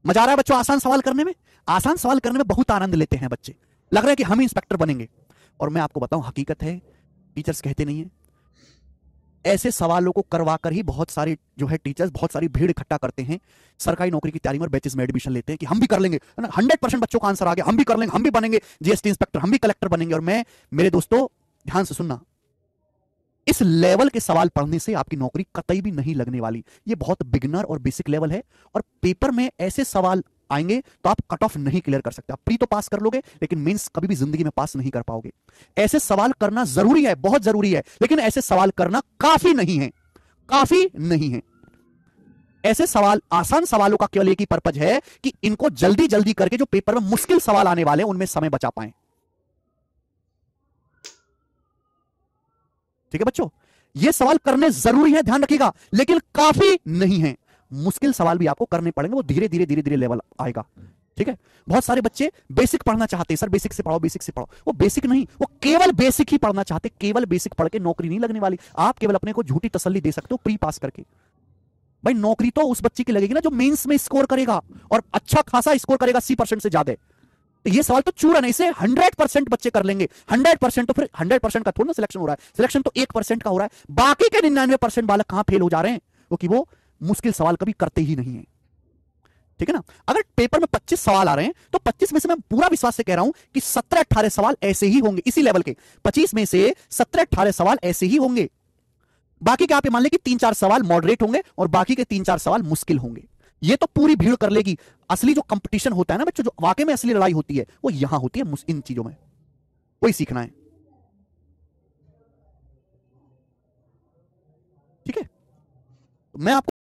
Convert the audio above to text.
मजा आ रहा है बच्चों आसान सवाल करने में? आसान सवाल करने में बहुत आनंद लेते हैं बच्चे, लग रहा है कि हम इंस्पेक्टर बनेंगे। और मैं आपको बताऊं, हकीकत है, टीचर्स कहते नहीं है, ऐसे सवालों को करवा कर ही बहुत सारे जो है टीचर्स बहुत सारी भीड़ इकट्ठा करते हैं, सरकारी नौकरी की तैयारी में बैचेस में एडमिशन लेते हैं कि हम भी कर लेंगे, 100% बच्चों का आंसर आ गया, हम भी कर लेंगे, हम भी बनेंगे जीएसटी इंस्पेक्टर, हम भी कलेक्टर बनेंगे। और मैं, मेरे दोस्तों ध्यान से सुनना, इस लेवल के सवाल पढ़ने से आपकी नौकरी कतई भी नहीं लगने वाली। ये बहुत बिगिनर और बेसिक लेवल है, और पेपर में ऐसे सवाल आएंगे तो आप कट ऑफ नहीं क्लियर कर सकते। आप प्री तो पास कर लोगे, लेकिन मेंस कभी भी जिंदगी में पास नहीं कर पाओगे। ऐसे सवाल करना जरूरी है, बहुत जरूरी है, लेकिन ऐसे सवाल करना काफी नहीं है, काफी नहीं है। ऐसे सवाल, आसान सवालों का केवल एक ही पर्पज है कि इनको जल्दी जल्दी करके जो पेपर में मुश्किल सवाल आने वाले हैं उनमें समय बचा पाए। ठीक है बच्चों, ये सवाल करने जरूरी है, ध्यान रखिएगा, लेकिन काफी नहीं है। मुश्किल सवाल भी आपको करने पड़ेंगे, वो धीरे धीरे धीरे धीरे लेवल आएगा। ठीक है, बहुत सारे बच्चे बेसिक पढ़ना चाहते हैं, सर बेसिक से पढ़ाओ, बेसिक से पढ़ाओ। वो बेसिक नहीं, वो केवल बेसिक ही पढ़ना चाहते, केवल बेसिक पढ़ के नौकरी नहीं लगने वाली। आप केवल अपने को झूठी तसल्ली दे सकते हो प्री पास करके। भाई नौकरी तो उस बच्चे की लगेगी ना जो मेंस में स्कोर करेगा, और अच्छा खासा स्कोर करेगा, 80% से ज्यादा। तो ये सवाल तो चूरन है, इसे 100% बच्चे कर लेंगे। 100% तो फिर 100% का थोड़ा ना सिलेक्शन हो रहा है, सिलेक्शन तो 1% का हो रहा है। बाकी के 99% बालक कहां फेल हो जा रहे हैं? क्योंकि वो मुश्किल सवाल कभी करते ही नहीं है। ठीक है ना? अगर पेपर में 25 सवाल आ रहे हैं तो 25 में से मैं पूरा विश्वास से कह रहा हूं कि 17-18 सवाल ऐसे ही होंगे, इसी लेवल के 25 में से 17-18 सवाल ऐसे ही होंगे। बाकी के आप ये मान लें कि 3-4 सवाल मॉडरेट होंगे और बाकी के 3-4 सवाल मुश्किल होंगे। ये तो पूरी भीड़ कर लेगी। असली जो कंपटीशन होता है ना बच्चों, जो वाकई में असली लड़ाई होती है, वो यहां होती है, इन चीजों में। वही सीखना है। ठीक है, मैं आपको